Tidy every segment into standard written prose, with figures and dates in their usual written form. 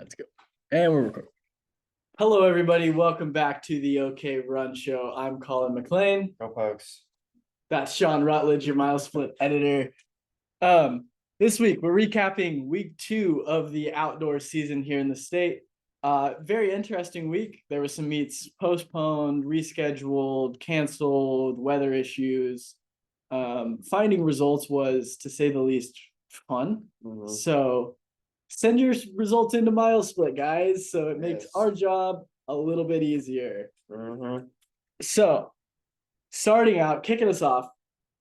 Let's go. And we're recording. Hello, everybody. Welcome back to the OK Run Show. I'm Colin McLean. Go folks. That's Sean Rutledge, your mile split editor. This week, we're recapping week 2 of the outdoor season here in the state. Very interesting week. There were some meets postponed, rescheduled, canceled, weather issues. Finding results was, to say the least, fun. Mm-hmm. So send your results into mile split, guys. So it makes our job a little bit easier. Mm-hmm. So starting out, kicking us off,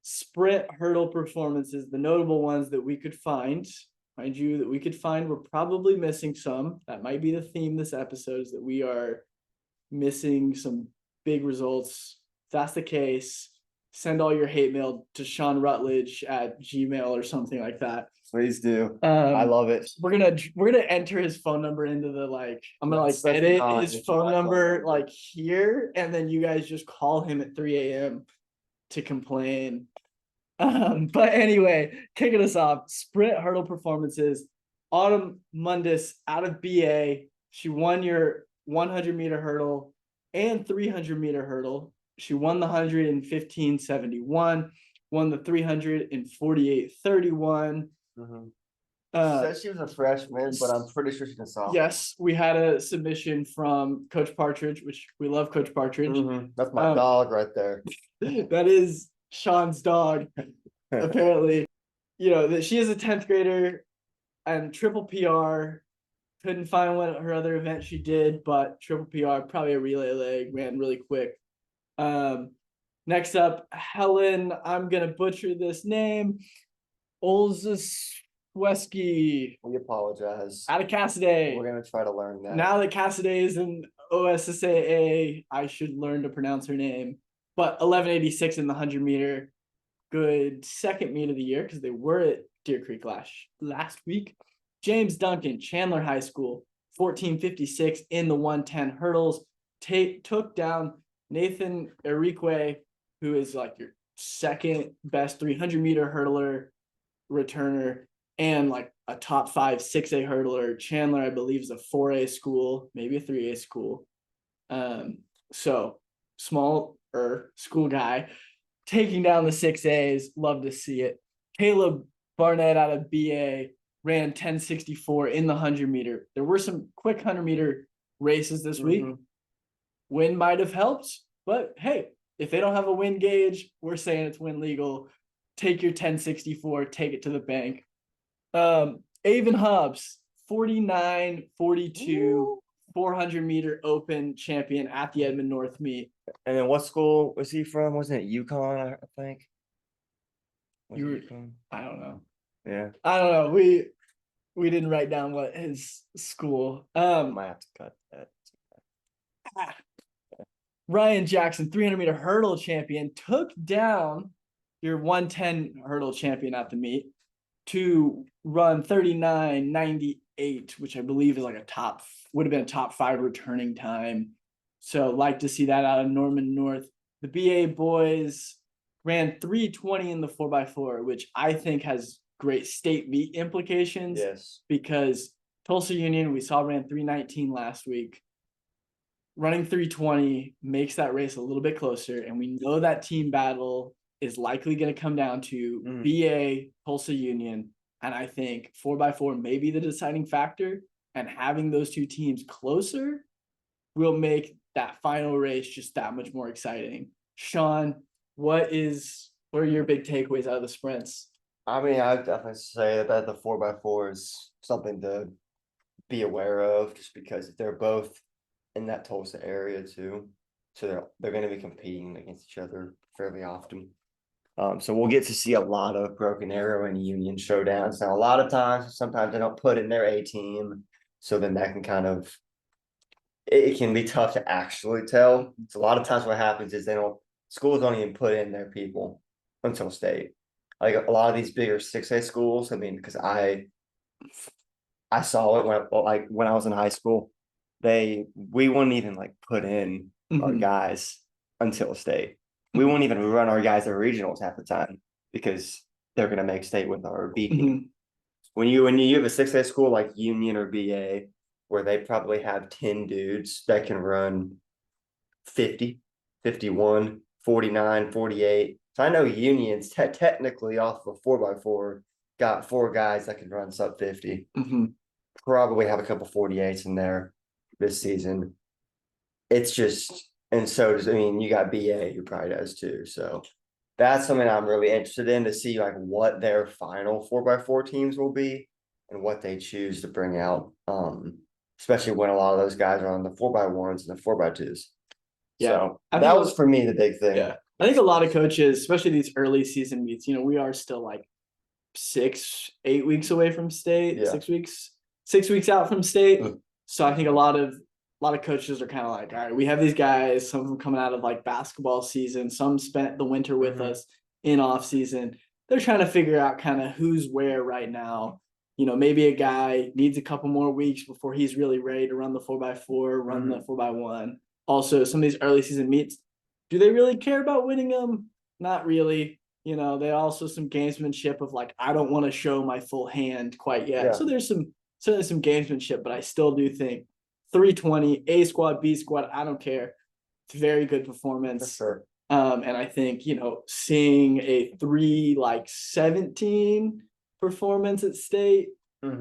sprint hurdle performances, the notable ones that we could find. Mind you, that we could find, we're probably missing some. That might be the theme this episode, is that we are missing some big results. If that's the case, send all your hate mail to Sean Rutledge at Gmail or something like that. Please do. I love it. We're gonna enter his phone number into the I'm gonna edit his phone number here, and then you guys just call him at 3 a.m. to complain. But anyway, kicking us off, sprint hurdle performances. Autumn Mundis out of BA. She won your 100-meter hurdle and 300-meter hurdle. She won the 100 in 15:71, won the 300 in 48:31. Mm-hmm. Said she was a freshman, but I'm pretty sure she's a sophomore. Yes, we had a submission from Coach Partridge, which we love Coach Partridge. Mm-hmm. That's my dog right there. That is Sean's dog, apparently. That she is a 10th grader and triple PR. Couldn't find her other event she did, but triple PR, probably a relay leg, ran really quick. Next up, Helen, I'm gonna butcher this name. Olszewski. We apologize. Out of Casady. We're gonna try to learn that. Now that Casady is in OSSAA, I should learn to pronounce her name. But 11:86 in the 100-meter. Good second meet of the year because they were at Deer Creek last week. James Duncan, Chandler High School, 14:56 in the 110 hurdles. Took down Nathan Erique, who is your second best 300-meter hurdler returner and a top 5 6A hurdler. Chandler, I believe, is a 4A school, maybe a 3A school. So smaller school guy taking down the 6As. Love to see it. Kayleb Barnett out of BA ran 10:64 in the 100-meter. There were some quick 100-meter races this week. Wind might have helped, but hey, if they don't have a wind gauge, we're saying it's wind legal. Take your 10:64, take it to the bank. Aven Hobbs, 49:42, 400-meter open champion at the Edmond North meet. And then what school was he from? Wasn't it Yukon, I think? I don't know. Yeah. I don't know. We didn't write down what his school. Might have to cut that. Ryan Jackson, 300-meter hurdle champion, took down your 110 hurdle champion at the meet to run 39:98, which I believe is would have been a top 5 returning time. So like to see that out of Edmond North. The BA boys ran 3:20 in the 4x4, which I think has great state meet implications. Yes. Because Tulsa Union, we saw, ran 3:19 last week. Running 3:20 makes that race a little bit closer, and we know that team battle is likely going to come down to BA, Tulsa Union, and I think 4x4 may be the deciding factor, and having those two teams closer will make that final race just that much more exciting. Sean, what are your big takeaways out of the sprints? I mean, I'd definitely say that the 4x4 is something to be aware of, just because they're both in that Tulsa area too, so they're going to be competing against each other fairly often. So we'll get to see a lot of Broken Arrow and Union showdowns. Now, a lot of times, sometimes they don't put in their A team, so then that can it can be tough to actually tell. So a lot of times what happens is schools don't even put in their people until state. A lot of these bigger 6A schools, I mean, because I saw it when I was in high school. We wouldn't even put in our guys until state. We won't even run our guys at regionals half the time because they're going to make state with our B team. When you have a 6A school like Union or BA, where they probably have 10 dudes that can run 50, 51, 49, 48. So I know Union's technically off of 4x4 got 4 guys that can run sub 50. Mm-hmm. Probably have a couple 48s in there this season. It's just, and so does, I mean, you got BA who probably does too. So that's something I'm really interested in to see like what their final 4x4 teams will be and what they choose to bring out. Especially when a lot of those guys are on the 4x1s and the 4x2s. Yeah, So I that think was for me the big thing. Yeah, I think a lot of coaches, especially these early season meets, we are still like 6-8 weeks away from state, Yeah. 6 weeks out from state. Mm. So I think a lot of coaches are kind of like, all right, we have these guys, some of them coming out of like basketball season, some spent the winter with us in off season. They're trying to figure out kind of who's where right now. Maybe a guy needs a couple more weeks before he's really ready to run the 4x4, run the 4x1. Also, some of these early season meets, do they really care about winning them? Not really. They also some gamesmanship of like, I don't want to show my full hand quite yet. Yeah. So there's certainly some gamesmanship, but I still do think 320, A squad, B squad, I don't care. It's very good performance. For sure. And I think, seeing a 3-17 performance at state,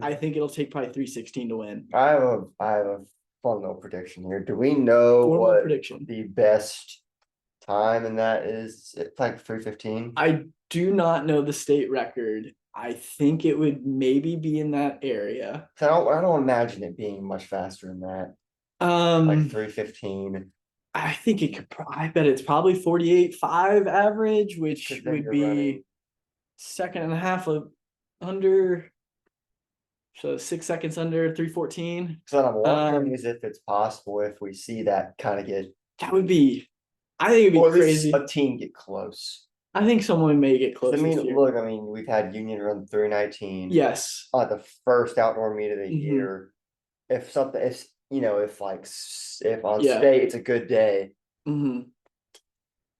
I think it'll take probably 316 to win. I have a fun little prediction here. Do we know what the best time in that is? It's like 3:15. I do not know the state record. I think it would maybe be in that area. I don't imagine it being much faster than that. Like 3:15. I think it could. I bet it's probably 48.5 average, which would be running second and a half of under. So 6 seconds under 3:14. So what I'm wondering is if it's possible if we see that kind of get. That would be. I think it'd be crazy. A team get close. I think someone may get close. I mean, look. I mean, we've had Union run 3:19. Yes. The first outdoor meet of the year. If on state it's a good day. Could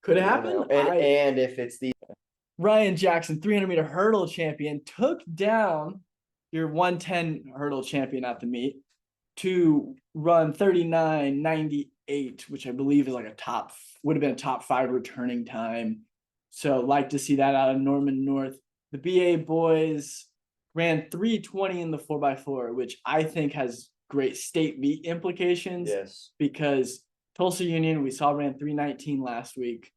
it happen? And if it's the Ryan Jackson 300-meter hurdle champion took down your 110 hurdle champion at the meet to run 39.98, which I believe is like would have been a top 5 returning time. So like to see that out of Norman North. The BA boys ran 3:20 in the 4x4, which I think has great state meet implications. Yes. Because Tulsa Union, we saw ran 3:19 last week.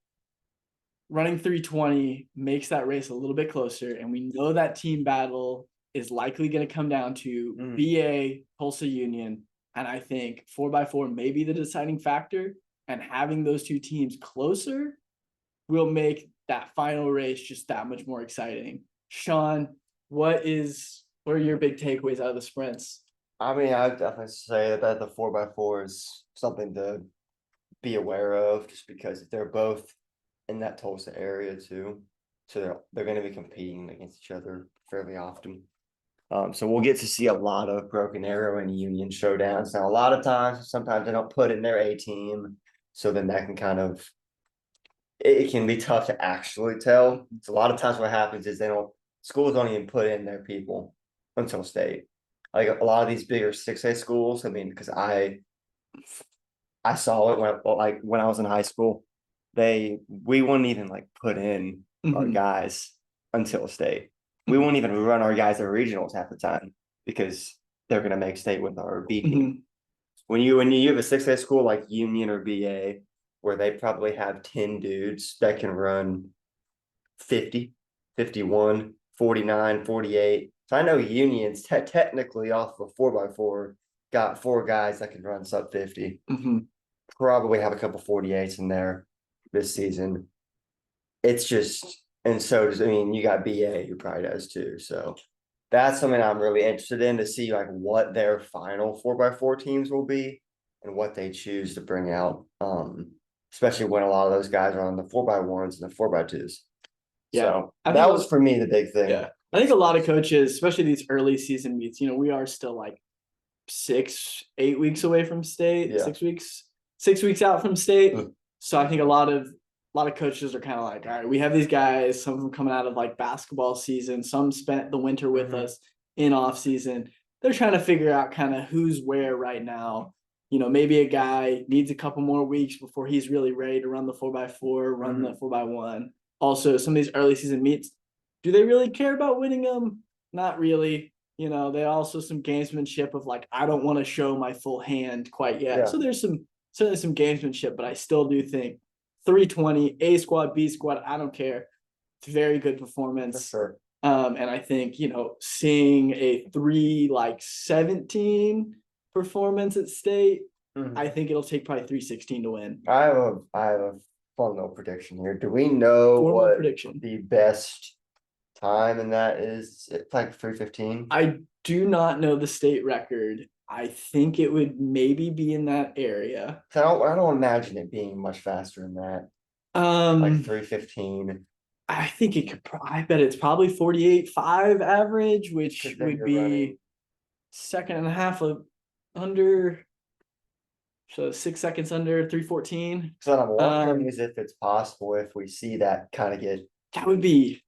Running 3:20 makes that race a little bit closer. And we know that team battle is likely going to come down to BA, Tulsa Union. And I think 4x4 may be the deciding factor. And having those two teams closer will make that final race just that much more exciting. Shawn, what are your big takeaways out of the sprints? I mean, I would definitely say that the 4x4 is something to be aware of just because they're both in that Tulsa area too. So they're going to be competing against each other fairly often. So we'll get to see a lot of Broken Arrow and Union showdowns. Now, a lot of times, sometimes they don't put in their A team. So then that can kind of, it can be tough to actually tell. So a lot of times what happens is schools don't even put in their people until state. Like a lot of these bigger 6A schools, I mean, because I saw it when I was in high school, we wouldn't even like put in our guys until state. We won't even run our guys at regionals half the time because they're going to make state with our B team. When you have a 6A school like Union or BA, where they probably have 10 dudes that can run 50, 51, 49, 48. So I know Union's technically off of 4x4 got 4 guys that can run sub 50. Probably have a couple 48s in there this season. It's just, and so does, I mean, you got BA who probably does too. So that's something I'm really interested in to see like what their final 4x4 teams will be and what they choose to bring out. Especially when a lot of those guys are on the 4x1s and the 4x2s. Yeah. So that was for me the big thing. Yeah. I think a lot of coaches, especially these early season meets, we are still like 6-8 weeks away from state, 6 weeks out from state. So I think a lot of coaches are kind of like, all right, we have these guys, some of them coming out of like basketball season, some spent the winter with us in off season. they're trying to figure out kind of who's where right now. Maybe a guy needs a couple more weeks before he's really ready to run the 4x4, run the 4x1. Also, some of these early season meets, do they really care about winning them? Not really. They also some gamesmanship of like, I don't want to show my full hand quite yet. Yeah. So there's certainly some gamesmanship, but I still do think 320, A squad, B squad, I don't care. It's a very good performance. For sure. And I think, seeing a 3:17 performance at state, I think it'll take probably 3:16 to win. I have a fun prediction here. Do we know what prediction. The best time in that is? It's like 3:15. I do not know the state record. I think it would maybe be in that area. I don't imagine it being much faster than that. Like 3:15. I think it could. I bet it's probably 48.5 average, which would be running. second and a half of under. So 6 seconds under 3:14. So what I'm wondering is if it's possible if we see that kind of get. That would be.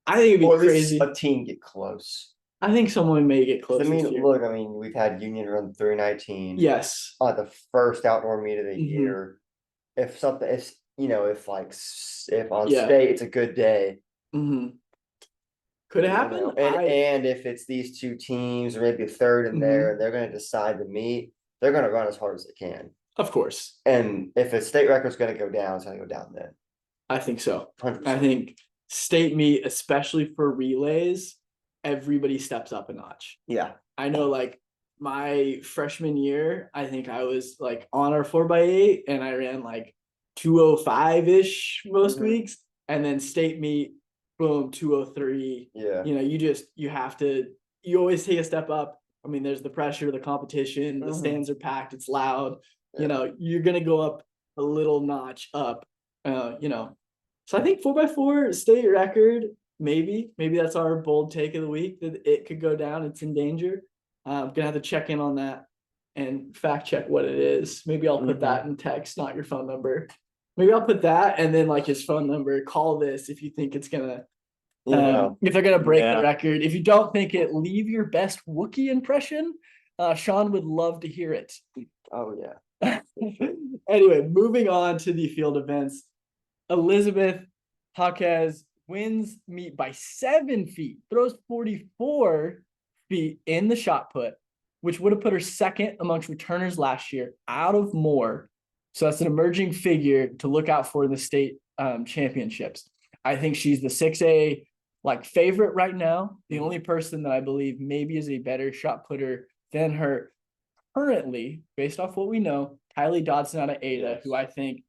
I think it'd be crazy. A team get close. I think someone may get close. Look. We've had Union run 3:19. Yes. The first outdoor meet of the year. If on state it's a good day. Could it happen? And if it's these two teams or maybe a third in there, and they're going to decide to meet, they're going to run as hard as they can. Of course. And if a state record's going to go down, it's going to go down then. I think so. 100%. I think state meet, especially for relays, everybody steps up a notch. Yeah. I know, like, my freshman year, I think I was like on our 4x8 and I ran like 2:05-ish most weeks. And then state meet, boom, 2:03. Yeah. You always take a step up. I mean, there's the pressure, the competition, the stands are packed, it's loud. Yeah. You're gonna go up a little notch up. So I think 4x4 state record, maybe that's our bold take of the week, that it could go down. It's in danger. I'm gonna have to check in on that and fact check what it is. Maybe I'll put that in text, not your phone number. Maybe I'll put that and then like his phone number. Call this if you think it's gonna. If they're gonna break the record. If you don't think it, leave your best Wookiee impression. Shawn would love to hear it. Oh yeah. Anyway, moving on to the field events. Elizabeth Jaques wins meet by 7 feet, throws 44 feet in the shot put, which would have put her second amongst returners last year out of more. So that's an emerging figure to look out for in the state championships. I think she's the 6A favorite right now. The only person that I believe maybe is a better shot putter than her currently, based off what we know, Kylie Dodson out of Ada, who I think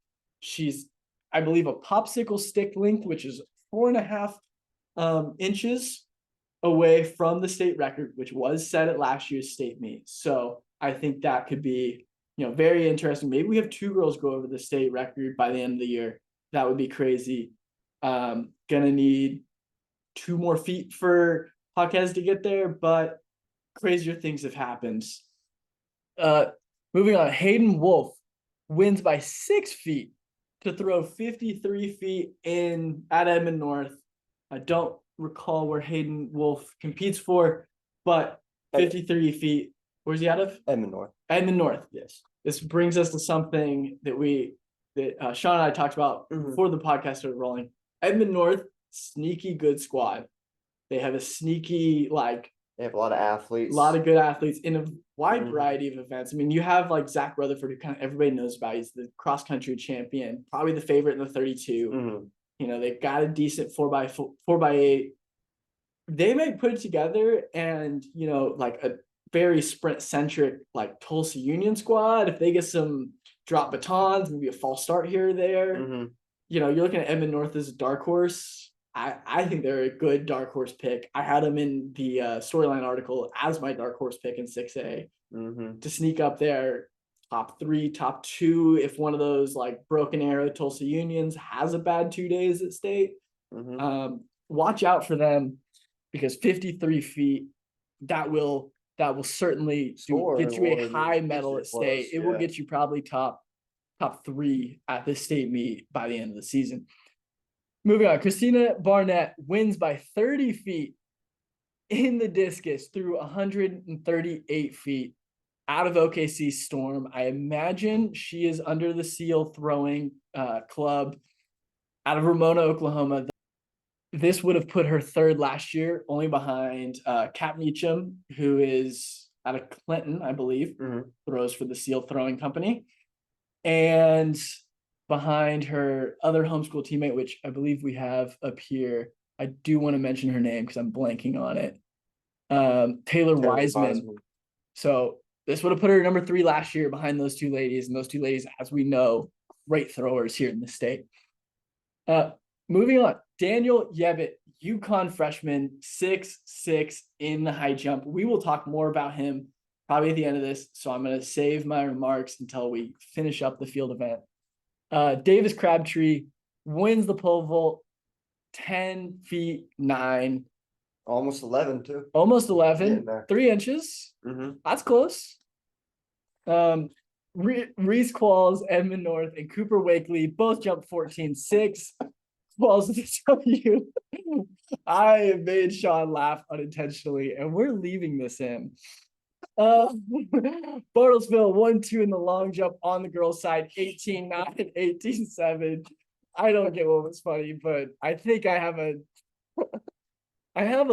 I believe a popsicle stick length, which is 4.5 inches away from the state record, which was set at last year's state meet. So I think that could be, very interesting. Maybe we have 2 girls go over the state record by the end of the year. That would be crazy. Gonna need 2 more feet for Jaques to get there, but crazier things have happened. Moving on, Hayden Wolfe wins by 6 feet to throw 53 feet at Edmond North. I don't recall where Hayden Wolfe competes for, but 53 feet. Where's he out of? Edmond North. Edmond North. Yes. This brings us to something that Shawn and I talked about before the podcast started rolling. Edmond North, sneaky good squad. They have a sneaky, they have a lot of athletes. A lot of good athletes in a wide variety of events. I mean, you have Zach Rutherford, who kind of everybody knows about. He's the cross-country champion, probably the favorite in the 32. They've got a decent 4x8. They might put it together and, a very sprint-centric, Tulsa Union squad. If they get some drop batons, maybe a false start here or there. You're looking at Edmond North as a dark horse. I think they're a good dark horse pick. I had them in the storyline article as my dark horse pick in 6A to sneak up there, top 3, top 2. If one of those Broken Arrow Tulsa Unions has a bad 2 days at state, watch out for them, because 53 feet, that will certainly get you a high medal at state. It will get you probably top 3 at the state meet by the end of the season. Moving on, Christina Barnett wins by 30 feet in the discus through 138 feet out of OKC Storm. I imagine she is under the SEAL throwing club out of Ramona, Oklahoma. This would have put her third last year, only behind Kat Meacham, who is out of Clinton, I believe, throws for the SEAL throwing company. And behind her other homeschool teammate, which I believe we have up here. I do want to mention her name because I'm blanking on it. Taylor Wiseman. So this would have put her number 3 last year behind those two ladies. And those two ladies, as we know, great throwers here in the state. Moving on, Daniel Yebit, Yukon freshman, 6'6" in the high jump. We will talk more about him probably at the end of this. So I'm going to save my remarks until we finish up the field event. Davis Crabtree wins the pole vault, 10 feet 9. Almost 11 too. Almost 11, 3 inches. That's close. Reese Qualls, Edmond North, and Cooper Wakley both jumped 14.6. Qualls to tell you, I made Shawn laugh unintentionally, and we're leaving this in. Bartlesville 1-2 in the long jump on the girls' side, 18.9, 18.7. I don't get what was funny, but I think I have a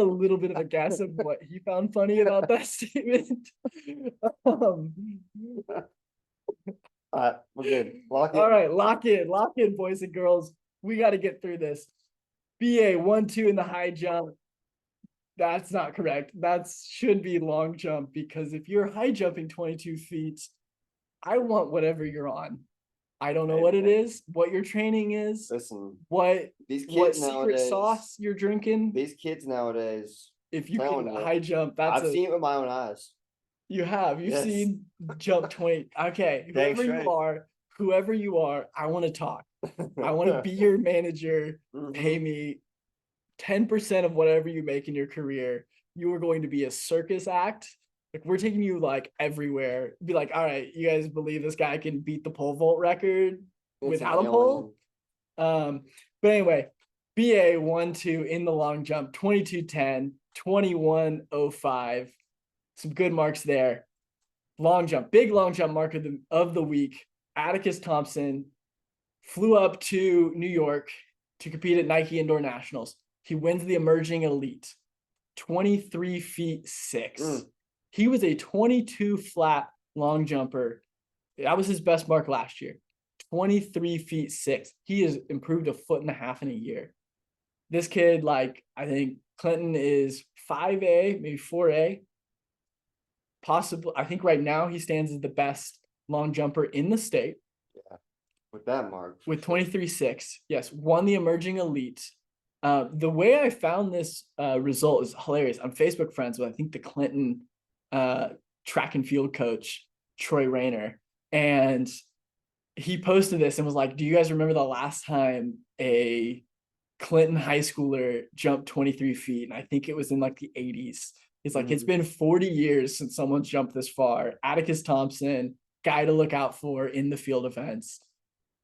little bit of a guess of what he found funny about that statement. We're good. Lock it. All right, lock in, boys and girls. We got to get through this. BA 1-2 in the high jump. That's not correct. That should be long jump, because if you're high jumping 22 feet, I want whatever you're on. I don't know what it is, what your training is. Listen, what secret nowadays, sauce you're drinking. These kids nowadays, if you can high jump, I've seen it with my own eyes. You've seen jump 20. Okay, whoever you are, I want to talk. I want to be your manager. Pay me 10% of whatever you make in your career. You are going to be a circus act. Like, we're taking you like everywhere. Be like, all right, you guys believe this guy can beat the pole vault record without a pole? But anyway, BA 1-2 in the long jump, 22.10, 21.05. Some good marks there. Long jump, big long jump mark of the week. Atticus Thompson flew up to New York to compete at Nike Indoor Nationals. He wins the emerging elite, 23 feet 6. He was a 22 flat long jumper. That was his best mark last year, 23 feet 6. He has improved 1.5 feet in a year. This kid, like, I think Clinton is 5A, maybe 4A. Possibly, I think right now he stands as the best long jumper in the state. Yeah, with that mark. With 23.6. Yes, won the emerging elite. The way I found this result is hilarious. I'm Facebook friends with, I think, the Clinton track and field coach, Troy Rayner. And he posted this and was like, do you guys remember the last time a Clinton high schooler jumped 23 feet? And I think it was in like the 80s. He's like, it's been 40 years since someone's jumped this far. Atticus Thompson, guy to look out for in the field events.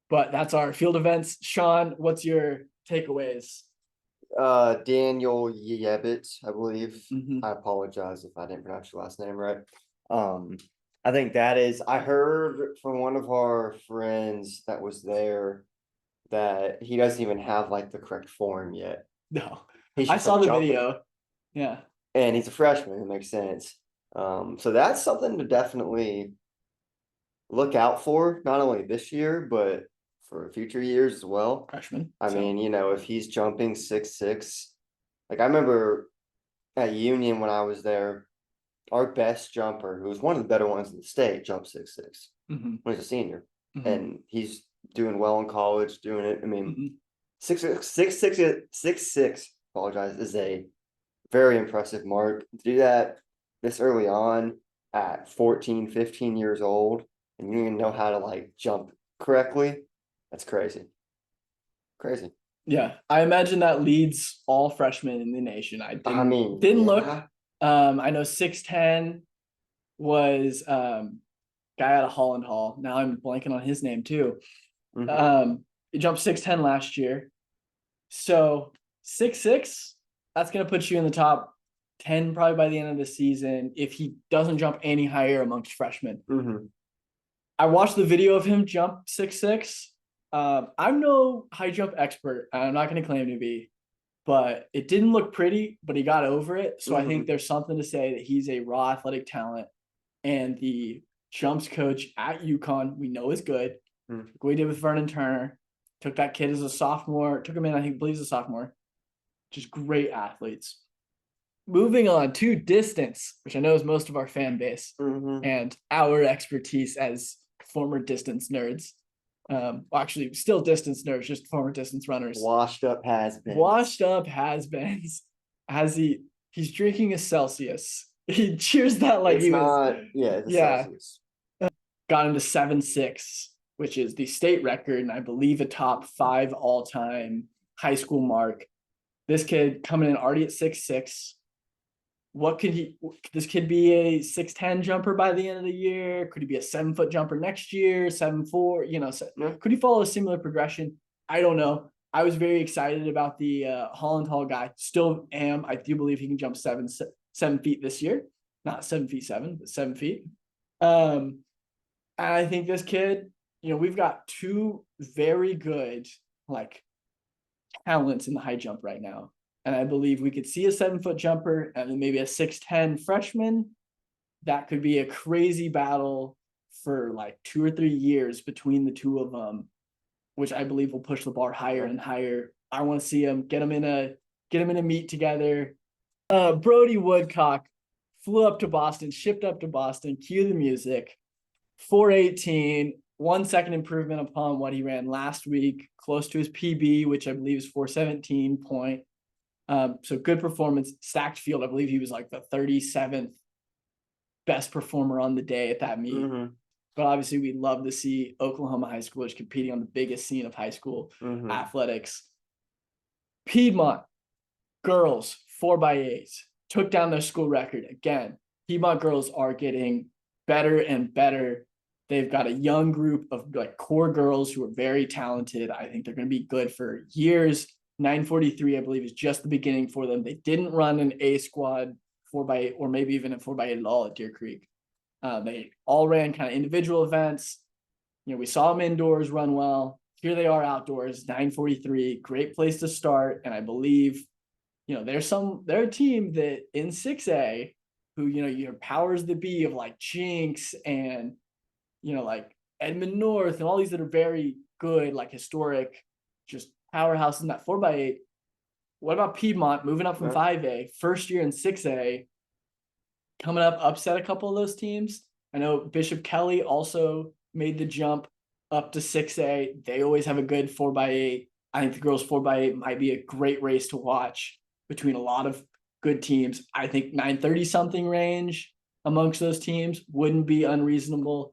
But that's our field events. Shawn, what's your takeaways? Daniel Yebit, I believe. I apologize if I didn't pronounce your last name right. I think that is, I heard from one of our friends that was there that he doesn't even have like the correct form yet. No, I saw the video. Yeah. And he's a freshman, it makes sense. So that's something to definitely look out for, not only this year, but for future years as well. Freshman. I mean, you know, if he's jumping 6'6", like I remember at Union when I was there, our best jumper, who was one of the better ones in the state, jumped 6'6" when he's a senior. And he's doing well in college, doing it. I mean, 6'6", apologize, is a very impressive mark. To do that this early on at 14, 15 years old, and you don't even know how to like jump correctly, that's crazy. Crazy. Yeah, I imagine that leads all freshmen in the nation. I didn't look. I know 6'10" was guy out of Holland Hall. Now I'm blanking on his name too. He jumped 6'10" last year. So 6'6", that's gonna put you in the top 10 probably by the end of the season if he doesn't jump any higher amongst freshmen. I watched the video of him jump 6'6". I'm no high jump expert. I'm not going to claim to be, but it didn't look pretty, but he got over it. So I think there's something to say that he's a raw athletic talent, and the jumps coach at Yukon, we know is good. Like we did with Vernon Turner, took that kid as a sophomore, took him in, I believe he's a sophomore. Just great athletes. Moving on to distance, which I know is most of our fan base and our expertise as former distance nerds. Well, actually, still distance nerds, just former distance runners. Washed up has-beens. Washed up has-beens. He's drinking a Celsius. He cheers that like it's Celsius. Got him to 7'6", which is the state record, and I believe a top 5 all-time high school mark. This kid coming in already at 6'6". What could this kid be a 6'10" jumper by the end of the year? Could he be a 7-foot jumper next year? 7'4", could he follow a similar progression? I don't know. I was very excited about the Holland Hall guy. Still am. I do believe he can jump 7 feet this year. Not 7'7", but 7 feet. And I think this kid, we've got 2 very good talents in the high jump right now. And I believe we could see a 7-foot jumper and then maybe a 6'10" freshman. That could be a crazy battle for 2 or 3 years between the 2 of them, which I believe will push the bar higher and higher. I want to see them get them in a meet together. Brody Woodcock flew up to Boston, shipped up to Boston, cue the music. 4:18, 1 second improvement upon what he ran last week, close to his PB, which I believe is 4:17 point. So good performance, stacked field. I believe he was the 37th best performer on the day at that meet. But obviously we'd love to see Oklahoma high schoolers competing on the biggest scene of high school athletics. Piedmont girls 4x8 took down their school record again. Piedmont girls are getting better and better. They've got a young group of core girls who are very talented. I think they're going to be good for years. 9:43, I believe, is just the beginning for them. They didn't run an A squad 4x8 or maybe even a 4x8 at all at Deer Creek. They all ran kind of individual events. We saw them indoors run well. Here they are outdoors, 9:43, great place to start. And I believe, they're a team that in 6A who, your powers that be of Jaques and, Edmond North and all these that are very good, historic, just powerhouse in that 4x8. What about Piedmont moving up from 5A, first year in 6A, coming up, upset a couple of those teams? I know Bishop Kelly also made the jump up to 6A. They always have a good 4x8. I think the girls 4x8 might be a great race to watch between a lot of good teams. I think 930 something range amongst those teams wouldn't be unreasonable.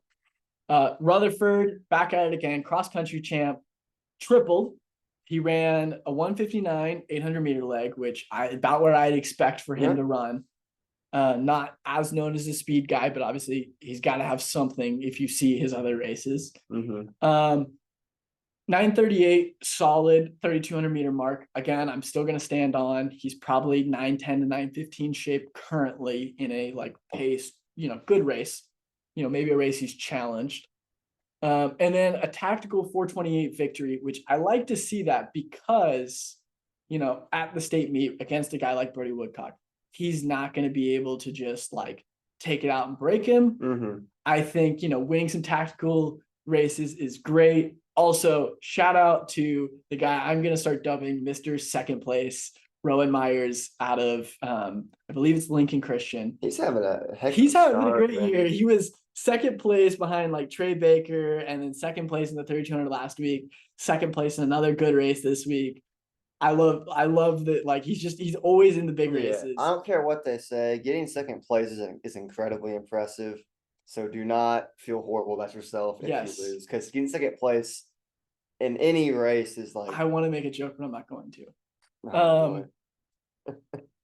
Rutherford back at it again, cross country champ, tripled. He ran a 1:59 800-meter leg, which about where I'd expect for him to run. Not as known as a speed guy, but obviously he's got to have something if you see his other races. 9:38, solid 3,200-meter mark. Again, I'm still going to stand on. He's probably 9:10 to 9:15 shape currently in a pace, good race. Maybe a race he's challenged. And then a tactical 4:28 victory, which I like to see that because, at the state meet against a guy like Brody Woodcock, he's not going to be able to just take it out and break him. I think, winning some tactical races is great. Also, shout out to the guy I'm going to start dubbing Mr. Second Place, Rowan Myers out of, I believe it's Lincoln Christian. He's having a great year. He was second place behind Trey Baker, and then second place in the 3,200 last week, second place in another good race this week. I love that. He's always in the big races. I don't care what they say. Getting second place is incredibly impressive. So do not feel horrible about yourself if you lose, because getting second place in any race is I want to make a joke, but I'm not going to.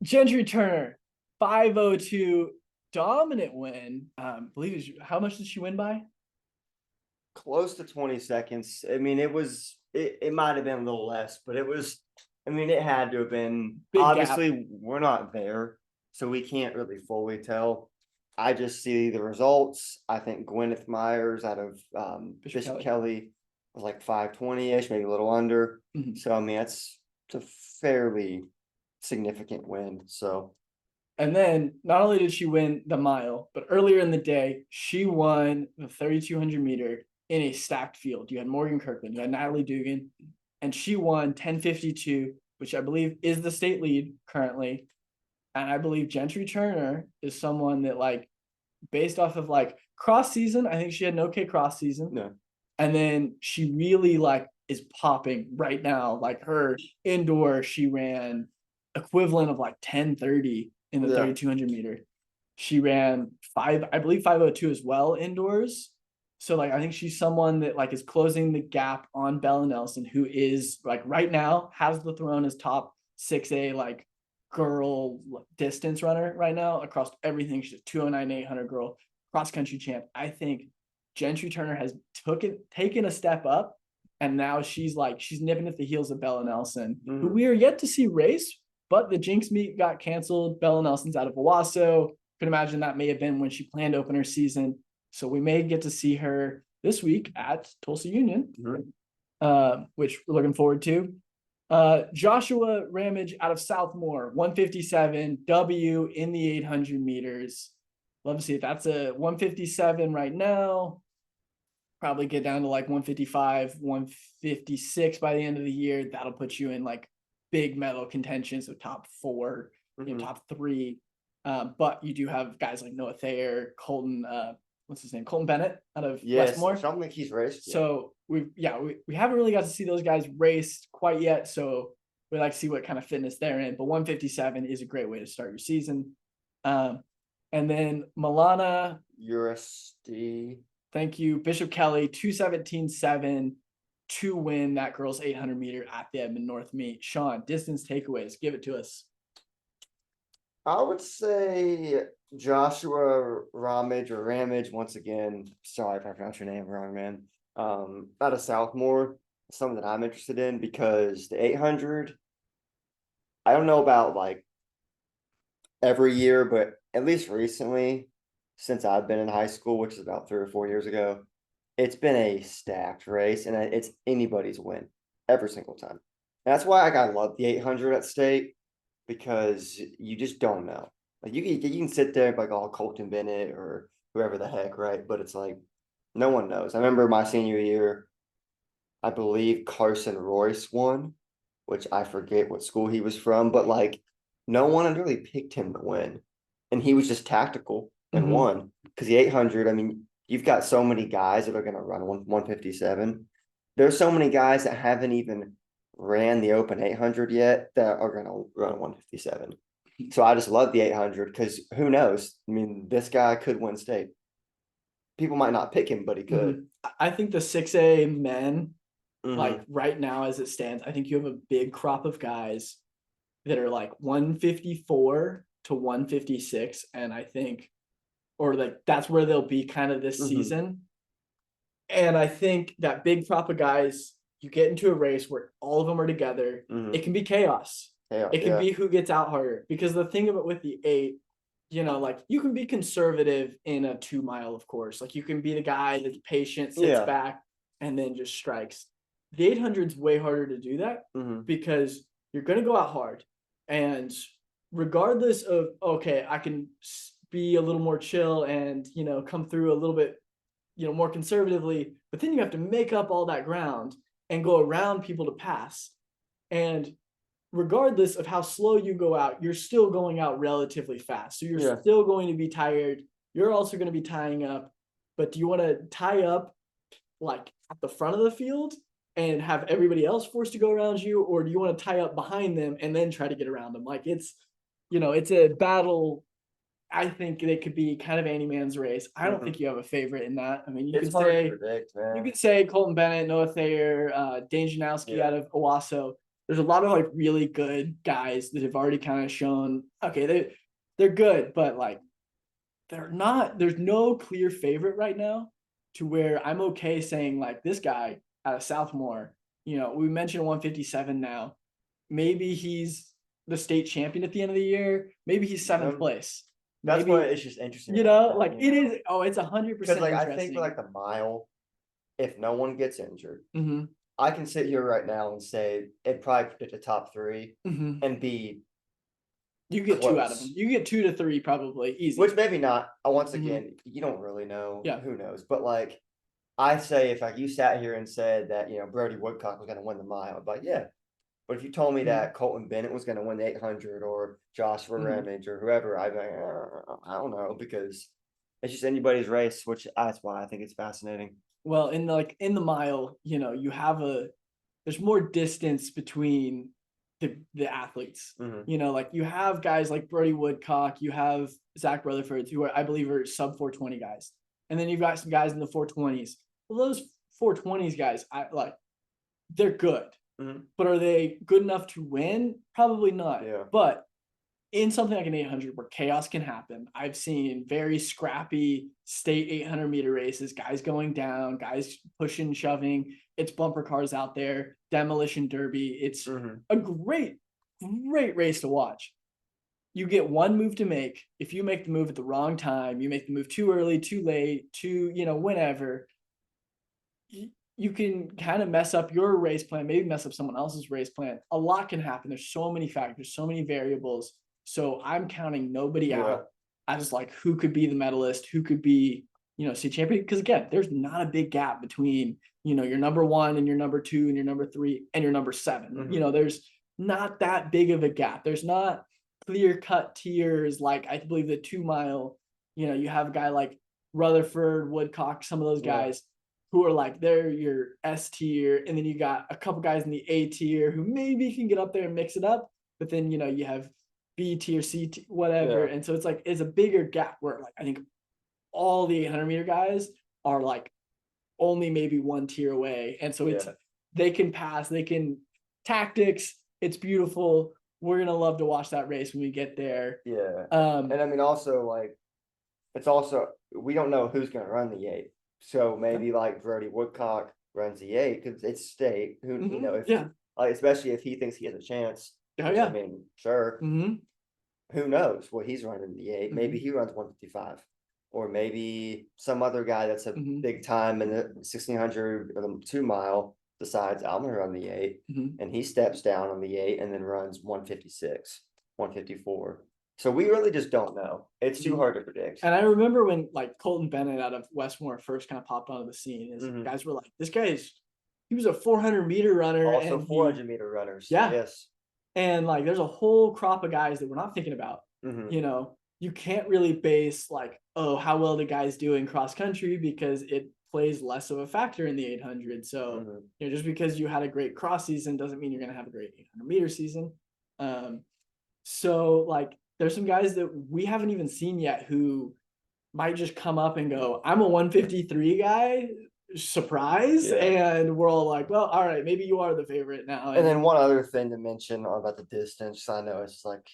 Gentry Turner, 5:02, dominant win. I believe how much did she win by? Close to 20 seconds. I mean, it might have been a little less, but it was. I mean, it had to have been. Big obviously, gap. We're not there, so we can't really fully tell. I just see the results. I think Gwyneth Myers out of Bishop Kelly was like 520-ish, maybe a little under. Mhm. So I mean, it's a fairly significant win. So And then not only did she win the mile, but earlier in the day, she won the 3,200 meter in a stacked field. You had Morgan Kirkland, you had Natalie Dugan, and she won 10:52, which I believe is the state lead currently. And I believe Gentry Turner is someone that, like, based off of like cross season, I think she had an okay cross season. no, And then she really like is popping right now. Like her indoor, she ran equivalent of like 10:30 in the 3,200 meter. She ran I believe 5:02 as well indoors. So like I think she's someone that like is closing the gap on Bella Nelson, who is like right now has the throne as top 6A like girl distance runner right now across everything. She's a 209 800 girl cross country champ. I think Gentry Turner has taken a step up, and now she's nipping at the heels of Bella Nelson, who we are yet to see race. But the Jinx meet got canceled. Bella Nelson's out of Owasso. Could imagine that may have been when she planned to open her season. So we may get to see her this week at Tulsa Union, which we're looking forward to. Joshua Ramage out of Southmore, 157 W in the 800 meters. Love to see it. That's a 157 right now. Probably get down to like 155, 156 by the end of the year. That'll put you in like big medal contention, so top 4, top 3. But you do have guys like Noah Thayer, Colton, what's his name? Colton Bennett out of Westmore. I don't think he's raced yet. So we haven't really got to see those guys race quite yet. So we like to see what kind of fitness they're in. But 157 is a great way to start your season. And then Milana USD. Thank you. Bishop Kelly, 217.7 to win that girls 800 meter at the Edmond North meet. Shawn, distance takeaways, give it to us. I would say Joshua Ramage, once again, sorry if I pronounced your name wrong, man. Out of Southmore, something that I'm interested in because the 800, I don't know about like every year, but at least recently, since I've been in high school, which is about 3 or 4 years ago, it's been a stacked race, and it's anybody's win every single time. And that's why I love the 800 at state, because you just don't know. Like you can sit there like, oh, Colton Bennett or whoever the heck, right? But it's like no one knows. I remember my senior year, I believe Carson Royce won, which I forget what school he was from, but like no one had really picked him to win, and he was just tactical and won. Because the 800, I mean, you've got so many guys that are going to run 157. There's so many guys that haven't even ran the open 800 yet that are going to run 157. So I just love the 800 because who knows? I mean, this guy could win state. People might not pick him, but he could. I think the 6A men, like right now as it stands, I think you have a big crop of guys that are like 154 to 156. And I think, or like that's where they'll be kind of this season. And I think that big crop of guys, you get into a race where all of them are together, it can be chaos. It can be who gets out harder. Because the thing about with the 8, you know, like you can be conservative in a 2 mile, of course. Like you can be the guy that's patient, sits back, and then just strikes. The 800 is way harder to do that because you're going to go out hard. And regardless of, okay, I can be a little more chill and, you know, come through a little bit, you know, more conservatively, but then you have to make up all that ground and go around people to pass. And regardless of how slow you go out, you're still going out relatively fast. So you're still going to be tired. You're also going to be tying up. But do you want to tie up like at the front of the field and have everybody else forced to go around you? Or do you want to tie up behind them and then try to get around them? Like it's, you know, it's a battle. I think it could be kind of Andy Mann's race. I don't think you have a favorite in that. I mean, you could say Colton Bennett, Noah Thayer, Dane Janowski out of Owasso. There's a lot of like really good guys that have already kind of shown, okay, they're good, but like they're not, there's no clear favorite right now to where I'm okay saying like this guy out of Southmore, you know, we mentioned 157 now. Maybe he's the state champion at the end of the year. Maybe he's seventh place. That's Maybe, what it's just interesting. you about know, that, like you it know? is. Oh, it's 100% Because like I interesting. think for like the mile, if no one gets injured, hmm I can sit here right now and say it probably predict the top 3 hmm and be You get two out of close. them. You get 2 to 3 probably easy. Which maybe not. Once Mhm. again, you don't really know. Yeah. Who knows? But like I say, if like you sat here and said that Brody Woodcock was going to win the mile, I'd be like, yeah. But if you told me Mhm. that Colton Bennett was going to win the 800 or Joshua Ramage or whoever, I'd be like, I don't know, because it's just anybody's race, which that's why I think it's fascinating. Well, in the mile, you have there's more distance between the athletes. Like you have guys like Brody Woodcock, you have Zach Rutherford, who I believe are sub 420 guys, and then you've got some guys in the 420s. Well, those 420s guys, they're good, but are they good enough to win? Probably not. Yeah. But in something like an 800 where chaos can happen, I've seen very scrappy state 800-meter races, guys going down, guys pushing, shoving. It's bumper cars out there, demolition derby. It's a great race to watch. You get one move to make. If you make the move at the wrong time, you make the move too early, too late, whenever, you can kind of mess up your race plan, maybe mess up someone else's race plan. A lot can happen. There's so many factors, so many variables. So I'm counting nobody out. I just like who could be the medalist, who could be, state champion. Because again, there's not a big gap between, your number 1 and your number 2 and your number 3 and your number 7. There's not that big of a gap. There's not clear-cut tiers. Like I believe the 2 mile, you have a guy like Rutherford, Woodcock, some of those guys who are like, they're your S tier. And then you got a couple guys in the A tier who maybe can get up there and mix it up. But then, you have B tier, C tier, whatever. And so it's a bigger gap where like, I think all the 800-meter guys are like only maybe 1 tier away. And so they can pass, they can tactics. It's beautiful. We're going to love to watch that race when we get there. Yeah. And I mean, also like, we don't know who's going to run the 8. So maybe like Brody Woodcock runs the 8 because it's state. Who like especially if he thinks he has a chance. Oh yeah. I mean, sure. Who knows what he's running the 8? Maybe he runs 155, or maybe some other guy that's a big time in the 1600 or the 2 mile decides I'm gonna run the 8, and he steps down on the 8 and then runs 156, 154. So we really just don't know. It's too hard to predict. And I remember when like Colton Bennett out of Westmore first kind of popped onto the scene, guys were like, this he was a 400-meter runner. Also 400-meter runners. Yeah. Yes. And like, there's a whole crop of guys that we're not thinking about. You can't really base like, oh, how well the guy's doing cross country because it plays less of a factor in the 800. So, just because you had a great cross season doesn't mean you're going to have a great 800-meter season. So like, there's some guys that we haven't even seen yet who might just come up and go, I'm a 153 guy, surprise. And we're all like, well, all right, maybe you are the favorite now. And then one other thing to mention about the distance, I know it's like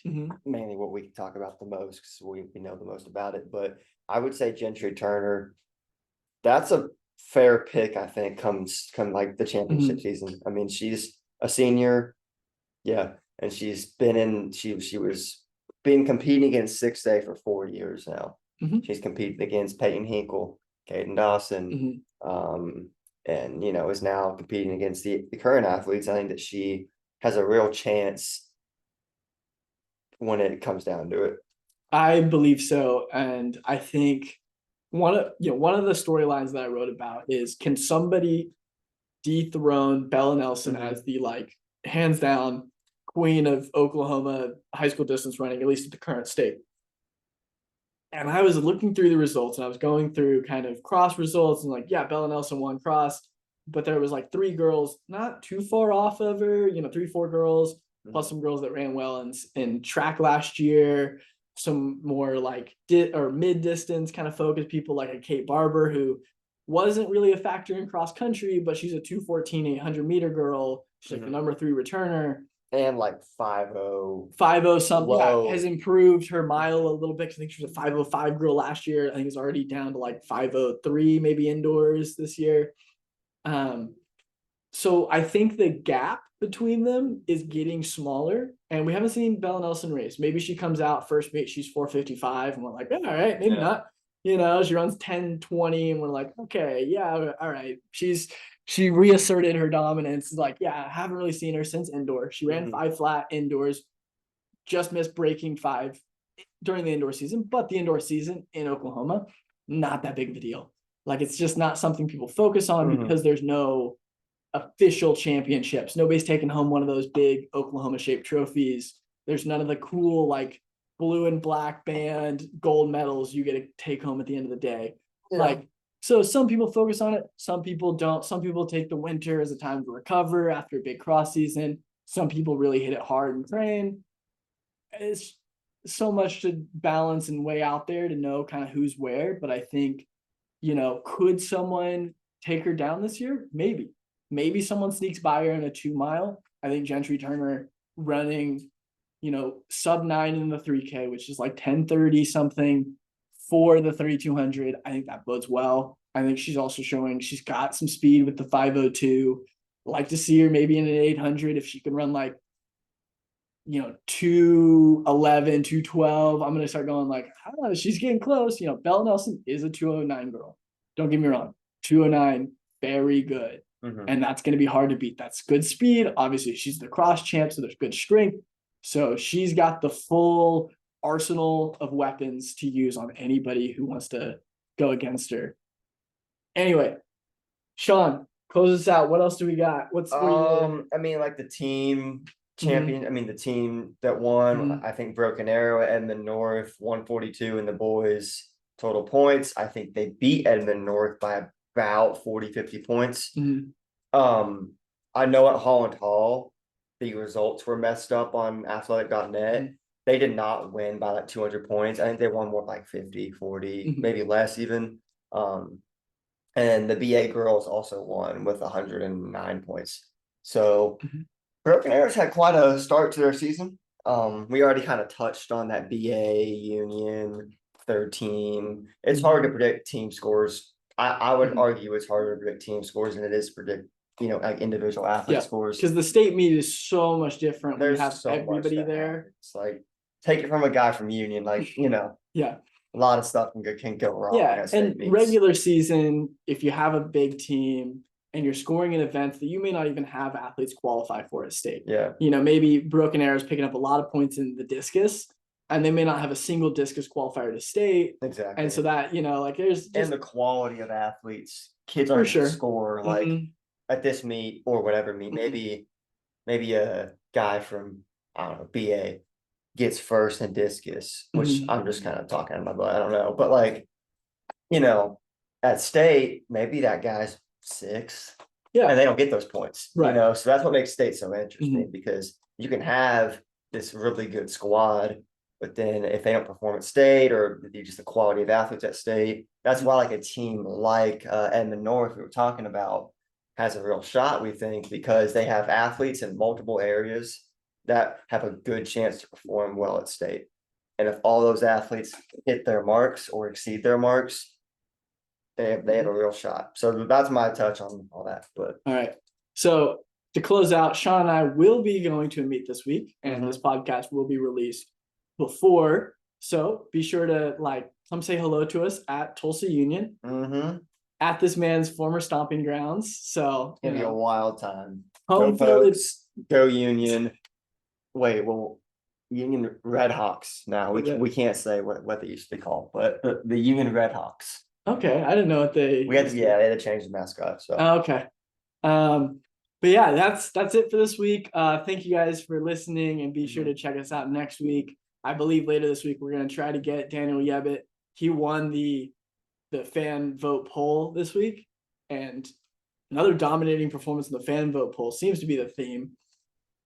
mainly what we can talk about the most because we know the most about it, but I would say Gentry Turner, that's a fair pick, I think, come like the championship season. I mean, she's a senior, and she's been she was been competing against 6A for 4 years now. She's competed against Peyton Hinkle, Caden Dawson, and is now competing against the current athletes. I think that she has a real chance when it comes down to it. I believe so, and I think one of the storylines that I wrote about is, can somebody dethrone Bella Nelson as the like hands down queen of Oklahoma high school distance running, at least at the current state? And I was looking through the results and I was going through kind of cross results and like, Bella Nelson won cross, but there was like 3 girls not too far off of her, 3-4 girls, plus some girls that ran well in track last year, some more like mid distance kind of focused people like a Kate Barber, who wasn't really a factor in cross country, but she's a 2:14 800-meter girl. She's like the number 3 returner. And like 5:0 something, has improved her mile a little bit. I think she was a 5:05 girl last year. I think it's already down to like 5:03 maybe indoors this year. So I think the gap between them is getting smaller, and we haven't seen Bella Nelson race. Maybe she comes out first meet, she's 4:55, and we're like, all right, maybe not. She runs 10:20, and we're like, okay, yeah, all right. She reasserted her dominance. Like, yeah, I haven't really seen her since indoor. She ran 5 flat indoors, just missed breaking 5 during the indoor season, but the indoor season in Oklahoma, not that big of a deal. Like, it's just not something people focus on because there's no official championships. Nobody's taking home one of those big Oklahoma shaped trophies. There's none of the cool, like, blue and black band gold medals you get to take home at the end of the day. Like, so some people focus on it, some people don't. Some people take the winter as a time to recover after a big cross season. Some people really hit it hard and train. It's so much to balance and weigh out there to know kind of who's where. But I think, could someone take her down this year? Maybe someone sneaks by her in a 2-mile. I think Gentry Turner running, sub 9 in the 3K, which is like 10:30 something for the 3,200. I think that bodes well. I think she's also showing she's got some speed with the 5:02. Like to see her maybe in an 800 if she can run like, 2:11, 2:12. I'm gonna start going like, she's getting close. Bella Nelson is a 2:09 girl. Don't get me wrong, 2:09, very good. And that's going to be hard to beat. That's good speed. Obviously, she's the cross champ, so there's good strength. So she's got the full arsenal of weapons to use on anybody who wants to go against her. Anyway, Shawn, close us out. What else do we got? I mean, like the team champion. I mean, the team that won. I think Broken Arrow at Edmond North, 142 in the boys total points. I think they beat Edmond North by about 40, 50 points. I know at Holland Hall, the results were messed up on athletic.net. They did not win by like 200 points. I think they won more like 50, 40, maybe less even. And the BA girls also won with 109 points. So Broken Arrows had quite a start to their season. We already kind of touched on that BA Union third team. It's hard to predict team scores. I would argue it's harder to predict team scores than it is to predict, like individual athlete scores. Because the state meet is so much different. There's when you have so everybody there. It's like, take it from a guy from Union, like, a lot of stuff can go wrong. Yeah, and regular season, if you have a big team and you're scoring an event that you may not even have athletes qualify for at state. Yeah. Maybe Broken Arrow is picking up a lot of points in the discus, and they may not have a single discus qualifier to state. Exactly. And so that, like there's and the quality of athletes, kids aren't going to score like at this meet or whatever meet. Maybe a guy from, I don't know, BA gets first in discus, which I'm just kind of talking in my butt. I don't know. But like, at state, maybe that guy's 6. Yeah. And they don't get those points. Right. So that's what makes state so interesting because you can have this really good squad. But then if they don't perform at state or just the quality of athletes at state, that's why like a team like Edmond North we were talking about has a real shot, we think, because they have athletes in multiple areas that have a good chance to perform well at state. And if all those athletes hit their marks or exceed their marks, they have a real shot. So that's my touch on all that. But all right. So to close out, Shawn and I will be going to a meet this week, and this podcast will be released before. So be sure to come say hello to us at Tulsa Union, at this man's former stomping grounds. So it'll be a wild time. Home field is go Union. Wait, well, Union Redhawks. Now we can't say what they used to be called, but the Union Redhawks. Okay, I didn't know what they. They had to change the mascot. So okay, but yeah, that's it for this week. Thank you guys for listening, and be sure to check us out next week. I believe later this week we're gonna try to get Daniel Yebit. He won the fan vote poll this week, and another dominating performance in the fan vote poll seems to be the theme.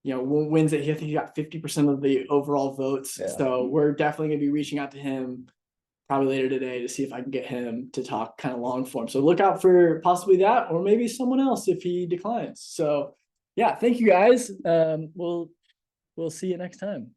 Wins it. I think he got 50% of the overall votes. Yeah. So we're definitely gonna be reaching out to him probably later today to see if I can get him to talk kind of long form. So look out for possibly that, or maybe someone else if he declines. So yeah, thank you guys. We'll see you next time.